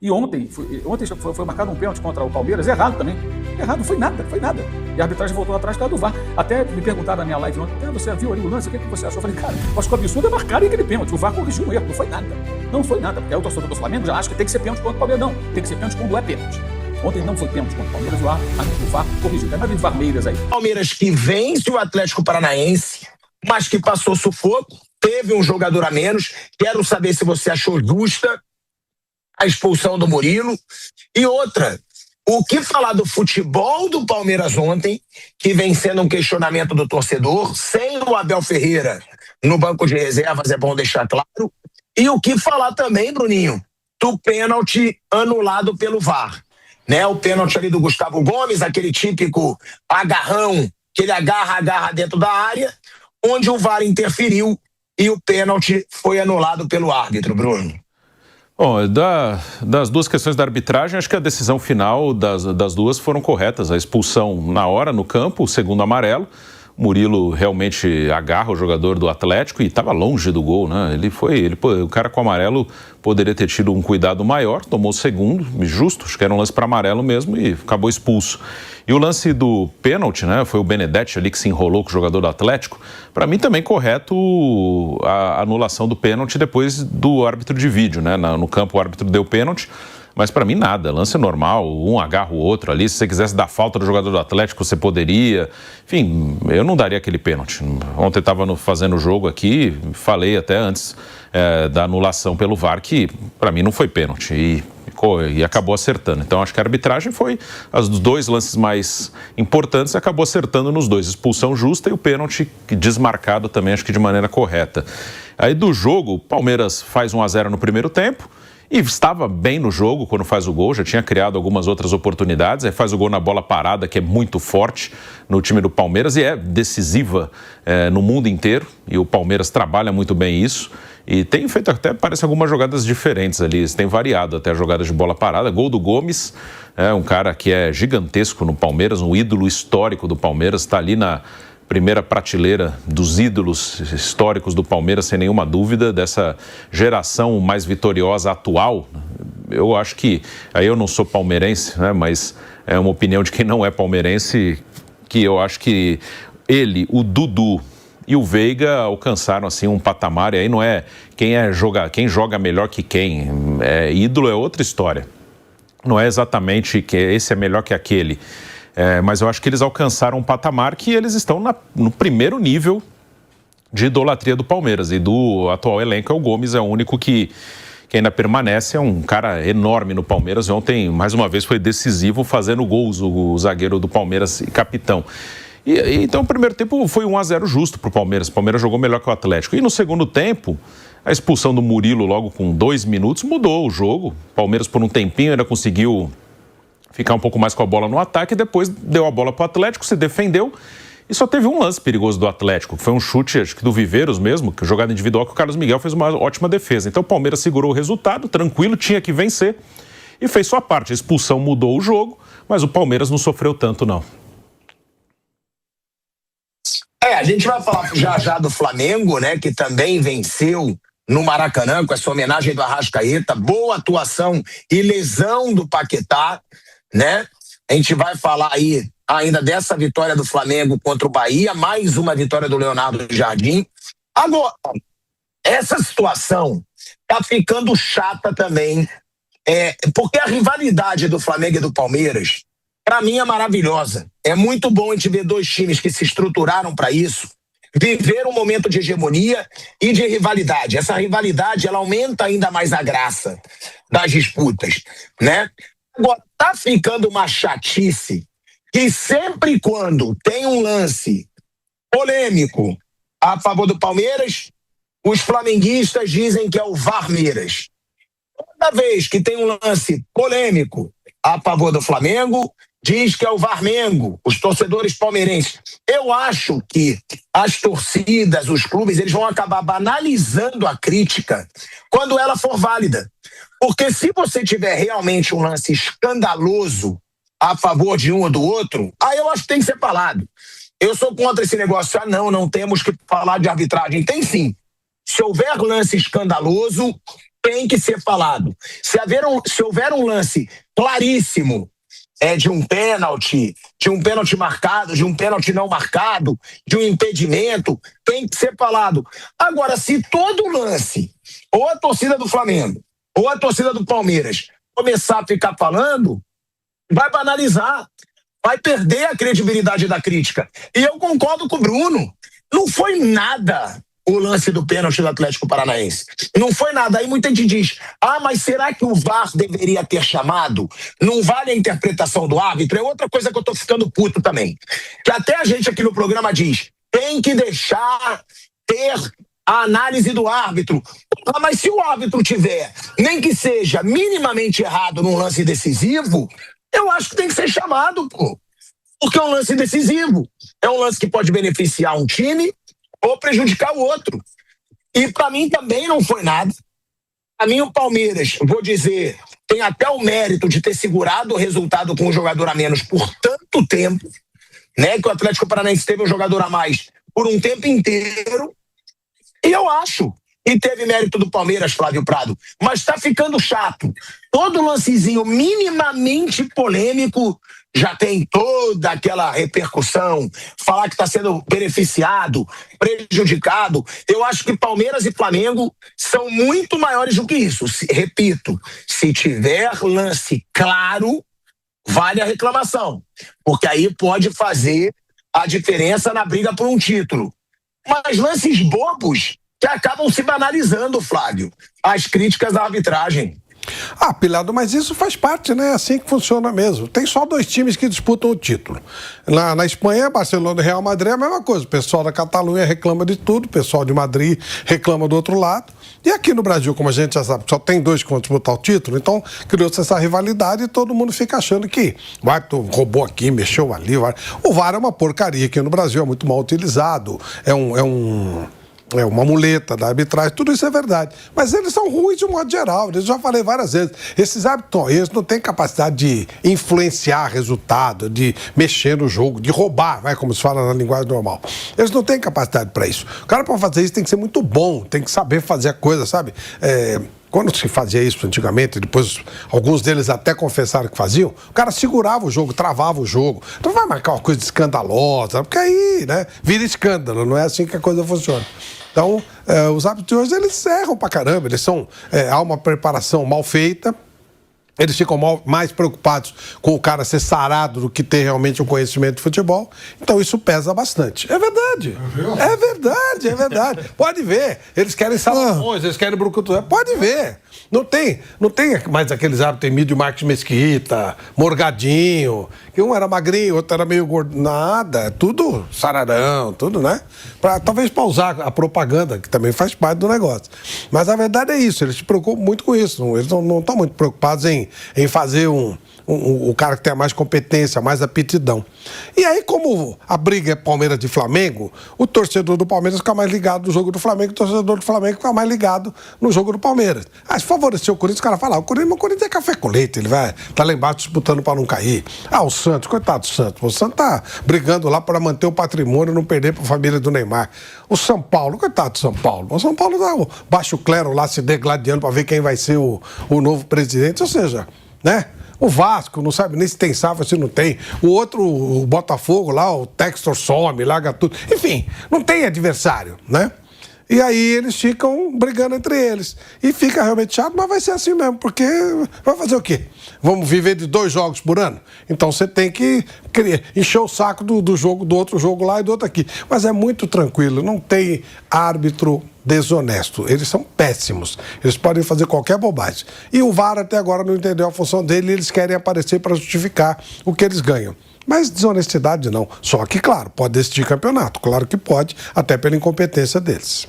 E ontem foi marcado um pênalti contra o Palmeiras, errado também. Errado, foi nada. E a arbitragem voltou atrás do VAR. Até me perguntaram na minha live ontem, você viu ali o lance, o que você achou? Eu falei, cara, acho que o absurdo é marcar aquele pênalti. O VAR corrigiu um erro, não foi nada. Não foi nada, porque aí o torcedor do Flamengo já acha que tem que ser pênalti contra o Palmeiras. Não, tem que ser pênalti quando é pênalti. Ontem não foi pênalti contra o Palmeiras, o VAR corrigiu. Tem mais de Varmeiras aí. Palmeiras que vence o Atlético Paranaense, mas que passou sufoco, teve um jogador a menos. Quero saber se você achou justa a expulsão do Murilo. E outra, o que falar do futebol do Palmeiras ontem, que vem sendo um questionamento do torcedor, sem o Abel Ferreira no banco de reservas, é bom deixar claro. E o que falar também, Bruninho, do pênalti anulado pelo VAR. Né? O pênalti ali do Gustavo Gomes, aquele típico agarrão, que ele agarra dentro da área, onde o VAR interferiu e o pênalti foi anulado pelo árbitro, Bruno. Bom, das duas questões da arbitragem, acho que a decisão final das duas foram corretas. A expulsão na hora, no campo, o segundo amarelo. Murilo realmente agarra o jogador do Atlético e estava longe do gol, né? O cara com o amarelo poderia ter tido um cuidado maior, tomou o segundo, justo, acho que era um lance para amarelo mesmo e acabou expulso. E o lance do pênalti, né? Foi o Benedetti ali que se enrolou com o jogador do Atlético. Para mim também correto a anulação do pênalti depois do árbitro de vídeo, né? No campo o árbitro deu pênalti. Mas para mim nada, lance normal, um agarra o outro ali, se você quisesse dar falta do jogador do Atlético, você poderia. Enfim, eu não daria aquele pênalti. Ontem estava fazendo o jogo aqui, falei até antes da anulação pelo VAR, que para mim não foi pênalti e acabou acertando. Então acho que a arbitragem foi os dois lances mais importantes, acabou acertando nos dois, expulsão justa e o pênalti desmarcado também, acho que de maneira correta. Aí do jogo, o Palmeiras faz 1-0 no primeiro tempo, e estava bem no jogo quando faz o gol, já tinha criado algumas outras oportunidades, aí faz o gol na bola parada, que é muito forte no time do Palmeiras e é decisiva no mundo inteiro, e o Palmeiras trabalha muito bem isso, e tem feito até, parece, algumas jogadas diferentes ali, tem variado até jogadas de bola parada. Gol do Gomes, um cara que é gigantesco no Palmeiras, um ídolo histórico do Palmeiras, está ali na primeira prateleira dos ídolos históricos do Palmeiras, sem nenhuma dúvida, dessa geração mais vitoriosa atual. Eu acho que, aí eu não sou palmeirense, né, mas é uma opinião de quem não é palmeirense, que eu acho que ele, o Dudu e o Veiga alcançaram assim um patamar, e aí não é quem joga melhor que quem, ídolo é outra história. Não é exatamente que esse é melhor que aquele. Mas eu acho que eles alcançaram um patamar que eles estão no primeiro nível de idolatria do Palmeiras. E do atual elenco, o Gomes é o único que ainda permanece, é um cara enorme no Palmeiras. Ontem, mais uma vez, foi decisivo fazendo gols, o zagueiro do Palmeiras e capitão. Então, o primeiro tempo foi 1-0 justo para o Palmeiras. O Palmeiras jogou melhor que o Atlético. E no segundo tempo, a expulsão do Murilo logo com 2 minutos mudou o jogo. O Palmeiras, por um tempinho, ainda conseguiu ficar um pouco mais com a bola no ataque, e depois deu a bola para o Atlético, se defendeu e só teve um lance perigoso do Atlético, que foi um chute, acho que do Viveiros mesmo, que jogada individual, que o Carlos Miguel fez uma ótima defesa. Então o Palmeiras segurou o resultado, tranquilo, tinha que vencer e fez sua parte. A expulsão mudou o jogo, mas o Palmeiras não sofreu tanto, não. A gente vai falar já do Flamengo, né, que também venceu no Maracanã, com essa homenagem do Arrascaeta, boa atuação e lesão do Paquetá, né? A gente vai falar aí ainda dessa vitória do Flamengo contra o Bahia, mais uma vitória do Leonardo Jardim. Agora, essa situação tá ficando chata também, porque a rivalidade do Flamengo e do Palmeiras, para mim, é maravilhosa. É muito bom a gente ver dois times que se estruturaram para isso, viver um momento de hegemonia e de rivalidade. Essa rivalidade, ela aumenta ainda mais a graça das disputas, né? Agora, tá ficando uma chatice que sempre quando tem um lance polêmico a favor do Palmeiras, os flamenguistas dizem que é o Varmeiras. Toda vez que tem um lance polêmico a favor do Flamengo, diz que é o Varmengo, os torcedores palmeirenses. Eu acho que as torcidas, os clubes, eles vão acabar banalizando a crítica quando ela for válida. Porque se você tiver realmente um lance escandaloso a favor de um ou do outro, aí eu acho que tem que ser falado. Eu sou contra esse negócio, não temos que falar de arbitragem. Tem sim. Se houver lance escandaloso, tem que ser falado. Se houver um lance claríssimo de um pênalti marcado, de um pênalti não marcado, de um impedimento, tem que ser falado. Agora, se todo lance, ou a torcida do Flamengo, ou a torcida do Palmeiras, começar a ficar falando, vai banalizar, vai perder a credibilidade da crítica. E eu concordo com o Bruno, não foi nada o lance do pênalti do Atlético Paranaense. Não foi nada. Aí muita gente diz, mas será que o VAR deveria ter chamado? Não vale a interpretação do árbitro? É outra coisa que eu tô ficando puto também. Que até a gente aqui no programa diz, tem que deixar ter a análise do árbitro. Mas se o árbitro tiver, nem que seja minimamente errado num lance decisivo, eu acho que tem que ser chamado, pô. Porque é um lance decisivo. É um lance que pode beneficiar um time ou prejudicar o outro. E para mim também não foi nada. Para mim o Palmeiras, vou dizer, tem até o mérito de ter segurado o resultado com um jogador a menos por tanto tempo, né? Que o Atlético Paranaense teve um jogador a mais por um tempo inteiro. E eu acho que teve mérito do Palmeiras, Flávio Prado. Mas tá ficando chato. Todo lancezinho minimamente polêmico já tem toda aquela repercussão, falar que está sendo beneficiado, prejudicado. Eu acho que Palmeiras e Flamengo são muito maiores do que isso. Repito, se tiver lance claro, vale a reclamação, porque aí pode fazer a diferença na briga por um título. Mas lances bobos que acabam se banalizando, Flávio, as críticas da arbitragem. Pilhado, mas isso faz parte, né? É assim que funciona mesmo. Tem só 2 times que disputam o título. Na Espanha, Barcelona e Real Madrid é a mesma coisa. O pessoal da Catalunha reclama de tudo, o pessoal de Madrid reclama do outro lado. E aqui no Brasil, como a gente já sabe, só tem 2 que vão disputar o título, então criou-se essa rivalidade e todo mundo fica achando que roubou aqui, mexeu ali. O VAR é uma porcaria aqui no Brasil, é muito mal utilizado, é uma muleta da arbitragem, tudo isso é verdade. Mas eles são ruins de um modo geral, eu já falei várias vezes. Esses árbitros, eles não têm capacidade de influenciar resultado, de mexer no jogo, de roubar, como se fala na linguagem normal. Eles não têm capacidade para isso. O cara, para fazer isso, tem que ser muito bom, tem que saber fazer a coisa, sabe? Quando se fazia isso antigamente, depois alguns deles até confessaram que faziam, o cara segurava o jogo, travava o jogo. Não vai marcar uma coisa escandalosa, porque aí, né, vira escândalo, não é assim que a coisa funciona. Então, os árbitros de hoje, eles erram pra caramba, há uma preparação mal feita, eles ficam mais preocupados com o cara ser sarado do que ter realmente um conhecimento de futebol. Então isso pesa bastante. É verdade. É verdade. Pode ver. Eles querem salomões, eles querem brucutu. Pode ver. Não tem mais aqueles árbitros, tem Mídio Marques Mesquita, Morgadinho, que um era magrinho, outro era meio gordo. Nada, tudo sararão, tudo, né? Talvez para usar a propaganda, que também faz parte do negócio. Mas a verdade é isso, eles se preocupam muito com isso. Eles não estão muito preocupados em fazer o cara que tem mais competência, mais aptidão. E aí, como a briga é Palmeiras e Flamengo, o torcedor do Palmeiras fica mais ligado no jogo do Flamengo, o torcedor do Flamengo fica mais ligado no jogo do Palmeiras. Se favorecer o Corinthians, o cara fala, o Corinthians é café com leite, ele vai tá lá embaixo disputando para não cair. O Santos, coitado do Santos, o Santos tá brigando lá para manter o patrimônio e não perder para a família do Neymar. O São Paulo, coitado do São Paulo, o São Paulo tá o baixo clero lá se degladiando para ver quem vai ser o novo presidente, ou seja, né? O Vasco não sabe nem se tem safra, se não tem. O outro, o Botafogo lá, o Textor some, larga tudo. Enfim, não tem adversário, né? E aí eles ficam brigando entre eles. E fica realmente chato, mas vai ser assim mesmo, porque vai fazer o quê? Vamos viver de 2 jogos por ano? Então você tem que encher o saco do jogo, do outro jogo lá e do outro aqui. Mas é muito tranquilo, não tem árbitro desonesto. Eles são péssimos. Eles podem fazer qualquer bobagem. E o VAR até agora não entendeu a função dele e eles querem aparecer para justificar o que eles ganham. Mas desonestidade não. Só que, claro, pode decidir campeonato. Claro que pode, até pela incompetência deles.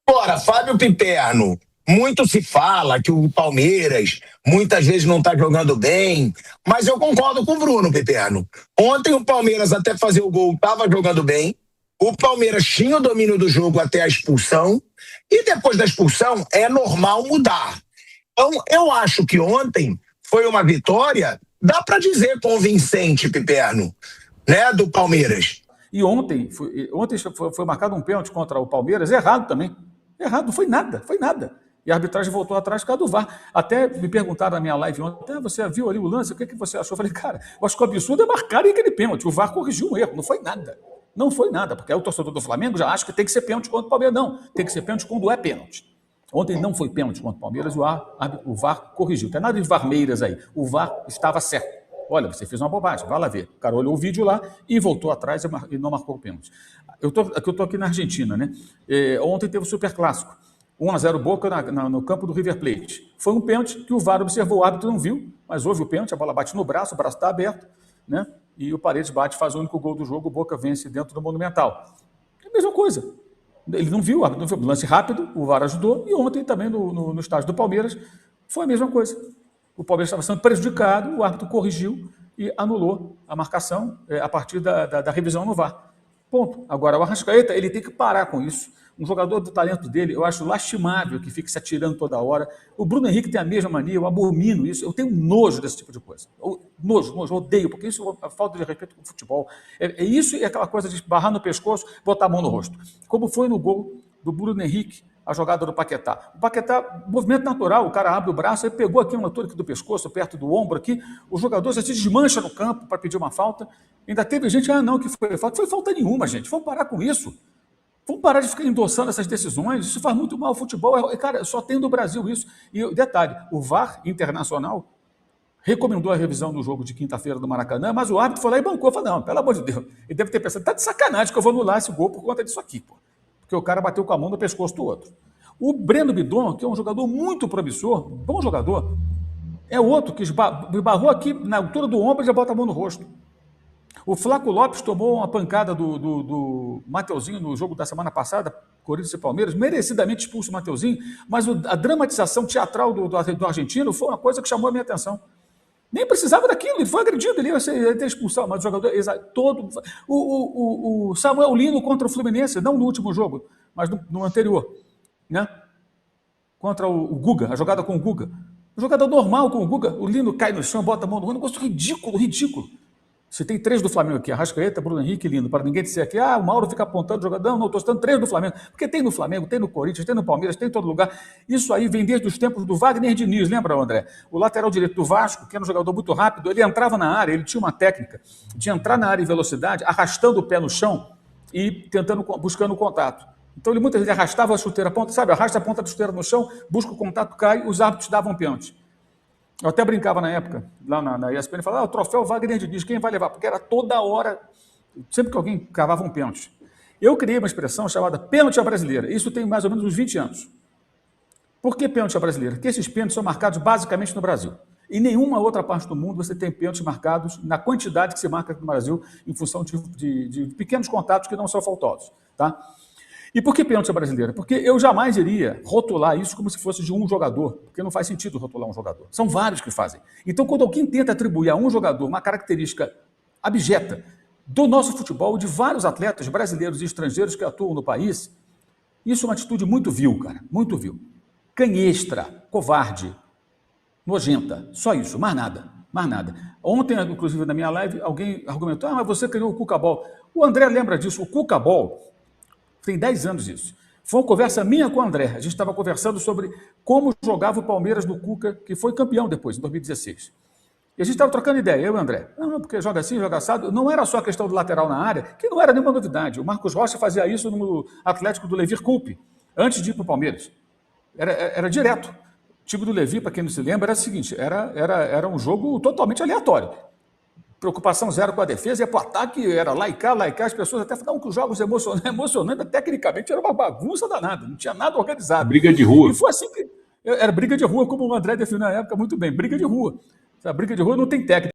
Agora, Fábio Piperno, muito se fala que o Palmeiras muitas vezes não está jogando bem, mas eu concordo com o Bruno, Piperno. Ontem o Palmeiras, até fazer o gol, estava jogando bem. O Palmeiras tinha o domínio do jogo até a expulsão, e depois da expulsão é normal mudar. Então, eu acho que ontem foi uma vitória, dá para dizer convincente, Piperno, né, do Palmeiras. E ontem foi marcado um pênalti contra o Palmeiras, errado também. Errado, não foi nada, foi nada. E a arbitragem voltou atrás por causa do VAR. Até me perguntaram na minha live ontem, você viu ali o lance, o que você achou? Eu falei, cara, eu acho que o absurdo é marcarem aquele pênalti. O VAR corrigiu um erro, não foi nada. Não foi nada, porque aí o torcedor do Flamengo já acha que tem que ser pênalti contra o Palmeiras. Não, tem que ser pênalti quando é pênalti. Ontem não foi pênalti contra o Palmeiras, o VAR corrigiu. Não tem nada de varmeiras aí. O VAR estava certo. Olha, você fez uma bobagem, vai lá ver. O cara olhou o vídeo lá e voltou atrás e não marcou o pênalti. Eu tô aqui na Argentina, né? Ontem teve o Superclássico. 1-0 Boca no campo do River Plate. Foi um pênalti que o VAR observou, o árbitro não viu, mas houve o pênalti, a bola bate no braço, o braço está aberto, né? E o Paredes bate, faz o único gol do jogo, o Boca vence dentro do Monumental. É a mesma coisa. Ele não viu, o árbitro não viu. Lance rápido, o VAR ajudou, e ontem também no estádio do Palmeiras foi a mesma coisa. O Palmeiras estava sendo prejudicado, o árbitro corrigiu e anulou a marcação a partir da revisão no VAR. Ponto. Agora, o Arrascaeta, ele tem que parar com isso. Um jogador do talento dele, eu acho lastimável que fique se atirando toda hora. O Bruno Henrique tem a mesma mania, eu abomino isso. Eu tenho nojo desse tipo de coisa. Nojo, odeio, porque isso é falta de respeito com o futebol. Isso e aquela coisa de barrar no pescoço, botar a mão no rosto. Como foi no gol do Bruno Henrique, a jogada do Paquetá. O Paquetá, movimento natural, o cara abre o braço, ele pegou aqui uma altura aqui do pescoço, perto do ombro aqui, o jogador já se desmancha no campo para pedir uma falta. Ainda teve gente, não, que foi falta. Foi falta nenhuma, gente. Vamos parar com isso. Vamos parar de ficar endossando essas decisões. Isso faz muito mal ao futebol. Cara, só tem no Brasil isso. E detalhe, o VAR internacional recomendou a revisão do jogo de quinta-feira do Maracanã, mas o árbitro foi lá e bancou. Falou, não, pelo amor de Deus. Ele deve ter pensado, tá de sacanagem que eu vou anular esse gol por conta disso aqui, pô. Porque o cara bateu com a mão no pescoço do outro. O Breno Bidon, que é um jogador muito promissor, bom jogador, é outro que esbarrou aqui na altura do ombro e já bota a mão no rosto. O Flaco Lopes tomou uma pancada do Mateuzinho no jogo da semana passada, Corinthians e Palmeiras, merecidamente expulso o Mateuzinho, mas a dramatização teatral do argentino foi uma coisa que chamou a minha atenção. Nem precisava daquilo, ele foi agredido, ele ia ter expulsão, mas o jogador todo. O Samuel Lino contra o Fluminense, não no último jogo, mas no anterior, né? Contra o Guga, a jogada com o Guga. O jogador normal com o Guga, o Lino cai no chão, bota a mão no rosto, um negócio ridículo, ridículo. Se tem 3 do Flamengo aqui, Arrascaeta, Bruno Henrique e Lino, para ninguém dizer aqui, o Mauro fica apontando o jogador, não, estou citando 3 do Flamengo, porque tem no Flamengo, tem no Corinthians, tem no Palmeiras, tem em todo lugar. Isso aí vem desde os tempos do Wagner Diniz, lembra, André? O lateral direito do Vasco, que era um jogador muito rápido, ele entrava na área, ele tinha uma técnica de entrar na área em velocidade, arrastando o pé no chão e buscando o contato. Então ele muitas vezes arrastava a chuteira, arrasta a ponta da chuteira no chão, busca o contato, cai, os árbitros davam pênalti. Eu até brincava na época, lá na ESPN, falava, o troféu Wagner Diniz, quem vai levar? Porque era toda hora, sempre que alguém cavava um pênalti. Eu criei uma expressão chamada pênalti à brasileira. Isso tem mais ou menos uns 20 anos. Por que pênalti à brasileira? Porque esses pênaltis são marcados basicamente no Brasil. Em nenhuma outra parte do mundo você tem pênaltis marcados na quantidade que se marca aqui no Brasil, em função de pequenos contatos que não são faltosos. Tá? E por que pênalti brasileira? Porque eu jamais iria rotular isso como se fosse de um jogador, porque não faz sentido rotular um jogador. São vários que fazem. Então, quando alguém tenta atribuir a um jogador uma característica abjeta do nosso futebol, de vários atletas brasileiros e estrangeiros que atuam no país, isso é uma atitude muito vil, cara, muito vil. Canhestra, covarde, nojenta, só isso, mais nada, mais nada. Ontem, inclusive, na minha live, alguém argumentou, mas você criou o Cucabol. O André lembra disso, o Cucabol. Tem 10 anos isso. Foi uma conversa minha com o André. A gente estava conversando sobre como jogava o Palmeiras do Cuca, que foi campeão depois, em 2016. E a gente estava trocando ideia, eu e o André. Não, porque joga assim, joga assado. Não era só a questão do lateral na área, que não era nenhuma novidade. O Marcos Rocha fazia isso no Atlético do Levir Coupe, antes de ir para o Palmeiras. Era direto. O time do Levi, para quem não se lembra, era o seguinte, era um jogo totalmente aleatório. Preocupação zero com a defesa, ia para o ataque, era lá e cá, as pessoas até falavam que os jogos emocionantes, tecnicamente era uma bagunça danada, não tinha nada organizado. Briga de rua. E foi assim que era briga de rua, como o André definiu na época muito bem, briga de rua. A briga de rua não tem técnica.